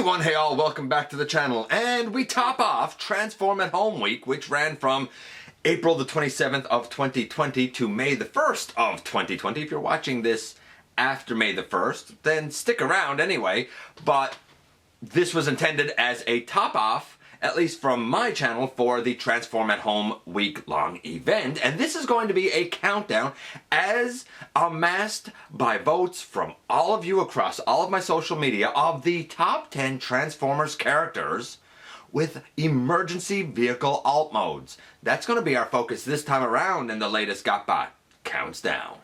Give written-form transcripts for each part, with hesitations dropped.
everyone, hey all, welcome back to the channel. And we top off Transform@Home week, which ran from April the 27th of 2020 to May the 1st of 2020. If you're watching this after May the 1st, then stick around anyway. But this was intended as a top off, at least from my channel, for the Transform@Home week-long event. And this is going to be a countdown as amassed by votes from all of you across all of my social media of the top 10 Transformers characters with emergency vehicle alt modes. That's going to be our focus this time around, and the latest GotBot counts down.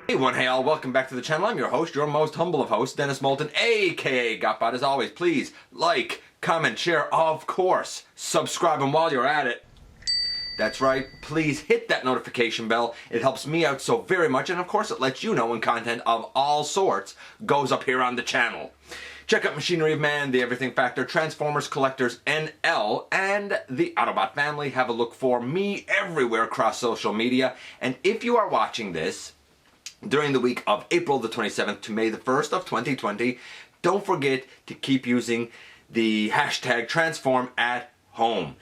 Hey all, welcome back to the channel. I'm your host, your most humble of hosts, Dennis Moulton, aka GotBot. As always, please like, comment, share, of course, subscribe, and while you're at it, that's right, please hit that notification bell. It helps me out so very much, and of course it lets you know when content of all sorts goes up here on the channel. Check out Machinery of Man, The Everything Factor, Transformers Collectors NL, and the Autobot family. Have a look for me everywhere across social media. And if you are watching this during the week of April the 27th to May the 1st of 2020, don't forget to keep using the hashtag TransformAThome.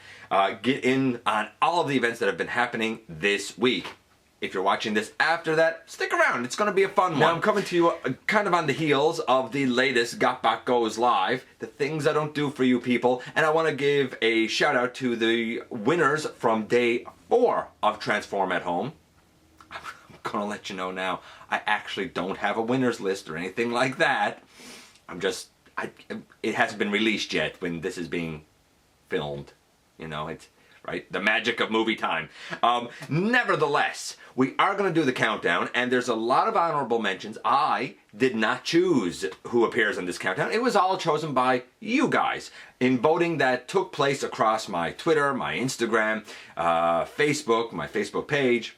Get in on all of the events that have been happening this week. If you're watching this after that, stick around. It's going to be a fun one. Now, I'm coming to you kind of on the heels of the latest GotBot Goes Live, the things I don't do for you people, and I want to give a shout out to the winners from day 4 of Transform@Home. Gonna let you know now, I actually don't have a winners list or anything like that. It hasn't been released yet when this is being filmed. You know, it's right, the magic of movie time. Nevertheless, we are going to do the countdown, and there's a lot of honorable mentions. I did not choose who appears in this countdown. It was all chosen by you guys in voting that took place across my Twitter, my Instagram, Facebook, my Facebook page,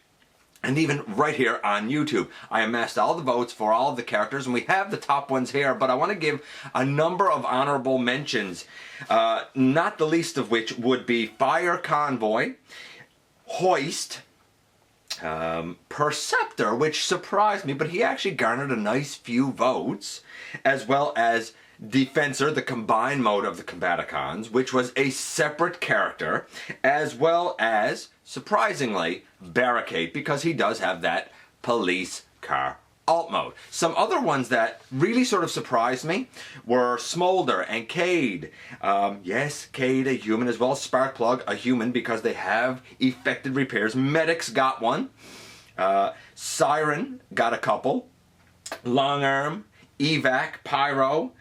and even right here on YouTube. I amassed all the votes for all of the characters, and we have the top ones here, but I want to give a number of honorable mentions, not the least of which would be Fire Convoy, Hoist, Perceptor, which surprised me, but he actually garnered a nice few votes, as well as Defensor, the combined mode of the Combaticons, which was a separate character, as well as, surprisingly, Barricade, because he does have that police car alt mode. Some other ones that really sort of surprised me were Smolder and Cade. Yes, Cade, a human, as well as Sparkplug, a human, because they have effected repairs. Medics got one. Siren got a couple. Longarm, Evac, Pyro,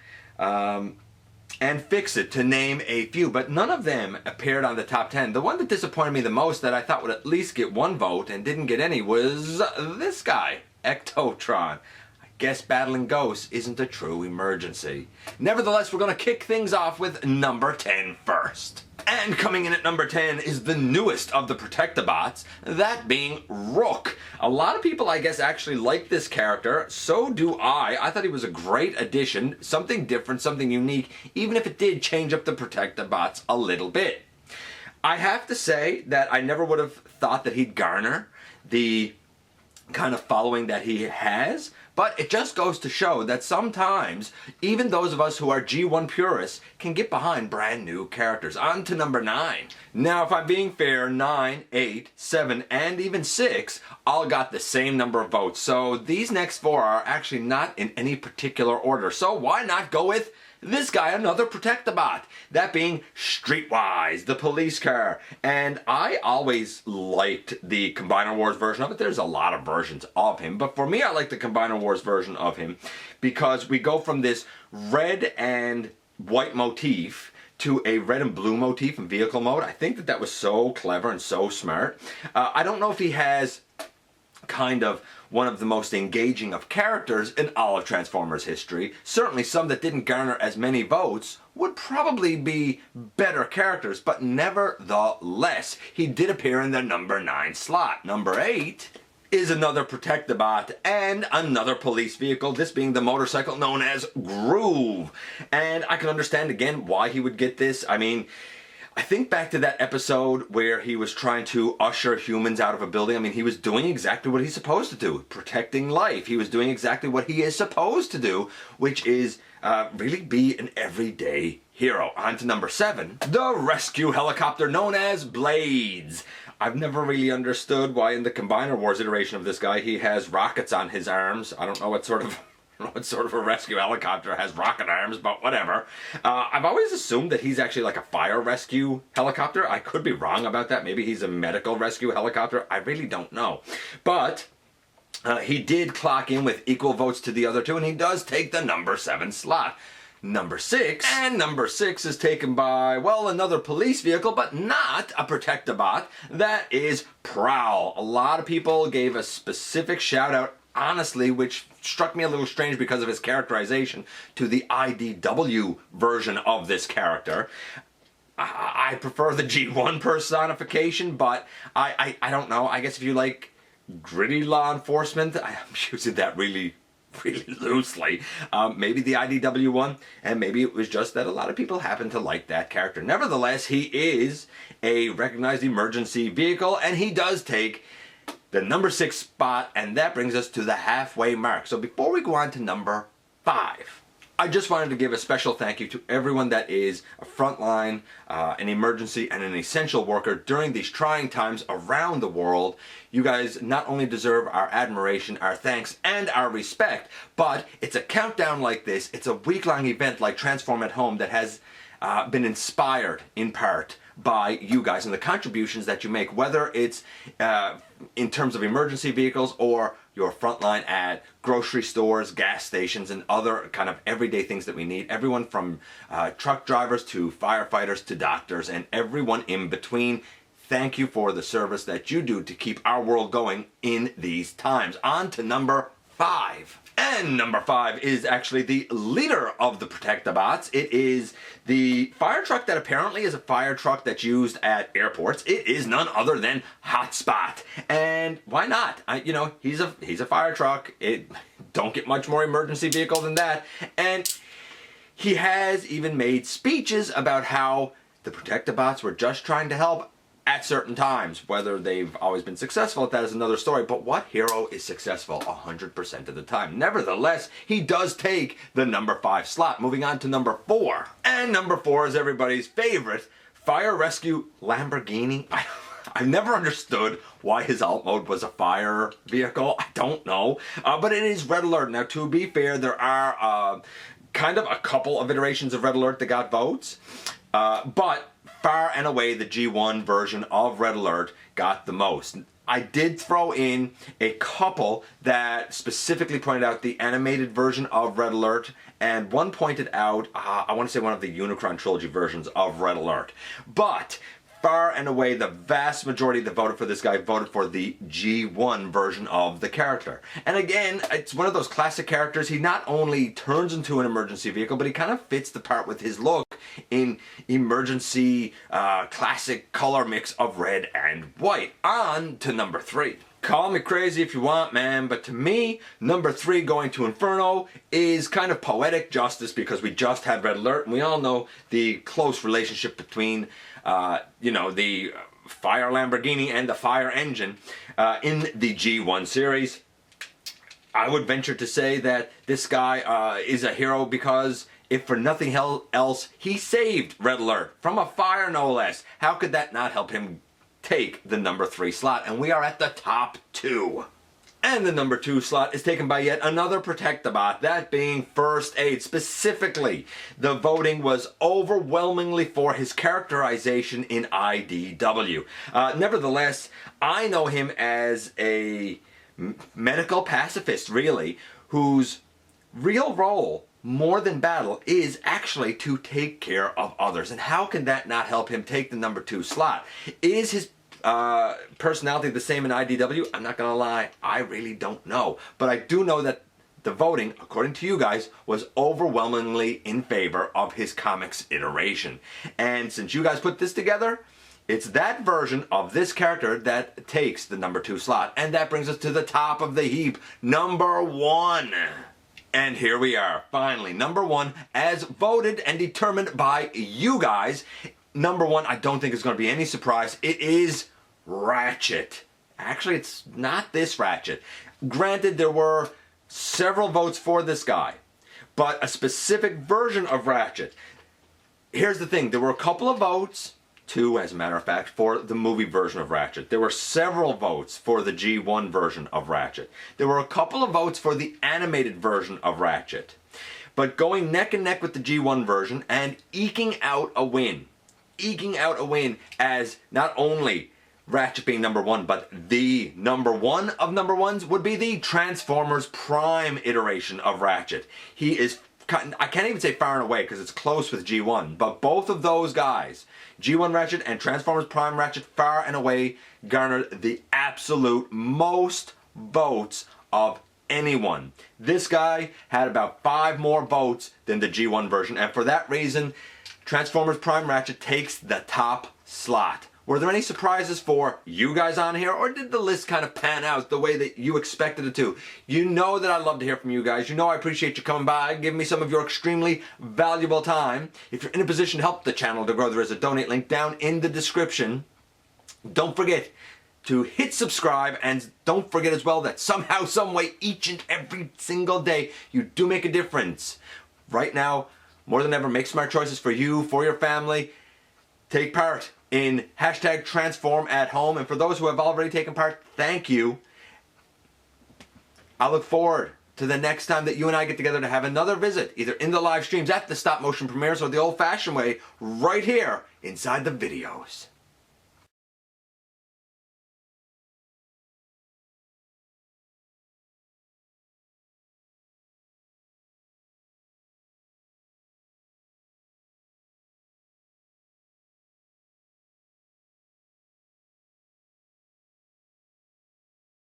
and Fix-It, to name a few, but none of them appeared on the top 10. The one that disappointed me the most, that I thought would at least get one vote and didn't get any, was this guy, Ectotron. I guess battling ghosts isn't a true emergency. Nevertheless, we're going to kick things off with number 10 first. And coming in at number 10 is the newest of the Protectobots, that being Rook. A lot of people, I guess, actually like this character. So do I. I thought he was a great addition, something different, something unique, even if it did change up the Protectobots a little bit. I have to say that I never would have thought that he'd garner the kind of following that he has, but it just goes to show that sometimes even those of us who are G1 purists can get behind brand new characters. On to number 9. Now, if I'm being fair, 9, 8, 7, and even 6 all got the same number of votes. So these next 4 are actually not in any particular order. So why not go with this guy, another Protectobot, that being Streetwise, the police car. And I always liked the Combiner Wars version of it. There's a lot of versions of him, but for me, I like the Combiner Wars version of him because we go from this red and white motif to a red and blue motif in vehicle mode. I think that was so clever and so smart. I don't know if he has kind of one of the most engaging of characters in all of Transformers history. Certainly some that didn't garner as many votes would probably be better characters, but nevertheless, he did appear in the number 9 slot. Number 8 is another Protectobot and another police vehicle, this being the motorcycle known as Groove. And I can understand again why he would get this. I mean, I think back to that episode where he was trying to usher humans out of a building. I mean, he was doing exactly what he's supposed to do, protecting life. He was doing exactly what he is supposed to do, which is really be an everyday hero. On to number 7, the rescue helicopter known as Blades. I've never really understood why in the Combiner Wars iteration of this guy he has rockets on his arms. I don't know what sort of a rescue helicopter has rocket arms, but whatever. I've always assumed that he's actually like a fire rescue helicopter. I could be wrong about that. Maybe he's a medical rescue helicopter. I really don't know. But he did clock in with equal votes to the other two, and he does take the number 7 slot. Number 6, and number 6 is taken by, well, another police vehicle, but not a Protectabot. That is Prowl. A lot of people gave a specific shout out, honestly, which struck me a little strange because of his characterization, to the IDW version of this character. I prefer the G1 personification, but I don't know. I guess if you like gritty law enforcement, I'm using that really loosely. Maybe the IDW one, and maybe it was just that a lot of people happen to like that character. Nevertheless, he is a recognized emergency vehicle, and he does take the number 6 spot, and that brings us to the halfway mark. So before we go on to number 5, I just wanted to give a special thank you to everyone that is a frontline, an emergency, and an essential worker during these trying times around the world. You guys not only deserve our admiration, our thanks, and our respect, but it's a countdown like this, it's a week-long event like TransformAThome that has been inspired in part by you guys and the contributions that you make, whether it's in terms of emergency vehicles or your frontline at grocery stores, gas stations, and other kind of everyday things that we need. Everyone from truck drivers to firefighters to doctors and everyone in between. Thank you for the service that you do to keep our world going in these times. On to number 5. And number 5 is actually the leader of the Protectabots. It is the fire truck that apparently is a fire truck that's used at airports. It is none other than Hotspot. And why not? He's a fire truck. It don't get much more emergency vehicle than that. And he has even made speeches about how the Protectabots were just trying to help at certain times. Whether they've always been successful at that is another story, but what hero is successful 100% of the time? Nevertheless, he does take the number 5 slot. Moving on to number 4. And number 4 is everybody's favorite, Fire Rescue Lamborghini. I've never understood why his alt mode was a fire vehicle. I don't know. But it is Red Alert. Now, to be fair, there are kind of a couple of iterations of Red Alert that got votes. But far and away, the G1 version of Red Alert got the most. I did throw in a couple that specifically pointed out the animated version of Red Alert, and one pointed out, I want to say one of the Unicron Trilogy versions of Red Alert. But far and away, the vast majority that voted for this guy voted for the G1 version of the character. And again, it's one of those classic characters. He not only turns into an emergency vehicle, but he kind of fits the part with his look in emergency classic color mix of red and white. On to number 3. Call me crazy if you want, man, but to me, number 3 going to Inferno is kind of poetic justice because we just had Red Alert, and we all know the close relationship between, the Fire Lamborghini and the Fire Engine in the G1 series. I would venture to say that this guy is a hero because, if for nothing else, he saved Red Alert from a fire, no less. How could that not help him take the number 3 slot? And we are at the top 2. And the number 2 slot is taken by yet another Protectabot, that being First Aid. Specifically, the voting was overwhelmingly for his characterization in IDW. Nevertheless, I know him as a medical pacifist, really, whose real role, more than battle, is actually to take care of others. And how can that not help him take the number 2 slot? Is his personality the same in IDW? I'm not gonna lie, I really don't know. But I do know that the voting, according to you guys, was overwhelmingly in favor of his comics iteration. And since you guys put this together, it's that version of this character that takes the number 2 slot. And that brings us to the top of the heap, number 1. And here we are, finally, number 1, as voted and determined by you guys. number one, I don't think it's going to be any surprise. It is Ratchet. Actually, it's not this Ratchet. Granted, there were several votes for this guy, but a specific version of Ratchet. Here's the thing. There were a couple of votes, 2 as a matter of fact, for the movie version of Ratchet. There were several votes for the G1 version of Ratchet. There were a couple of votes for the animated version of Ratchet. But going neck and neck with the G1 version and eking out a win as not only Ratchet being number one, but the number one of number ones would be the Transformers Prime iteration of Ratchet. He is, I can't even say far and away because it's close with G1, but both of those guys, G1 Ratchet and Transformers Prime Ratchet, far and away garnered the absolute most votes of anyone. This guy had about 5 more votes than the G1 version, and for that reason, Transformers Prime Ratchet takes the top slot. Were there any surprises for you guys on here, or did the list kind of pan out the way that you expected it to? You know that I love to hear from you guys. You know I appreciate you coming by, giving me some of your extremely valuable time. If you're in a position to help the channel to grow, there is a donate link down in the description. Don't forget to hit subscribe, and don't forget as well that somehow, some way, each and every single day, you do make a difference. Right now, more than ever, make smart choices for you, for your family. Take part in #TransformAThome, and for those who have already taken part, thank you. I look forward to the next time that you and I get together to have another visit, either in the live streams at the stop motion premieres or the old-fashioned way, right here inside the videos.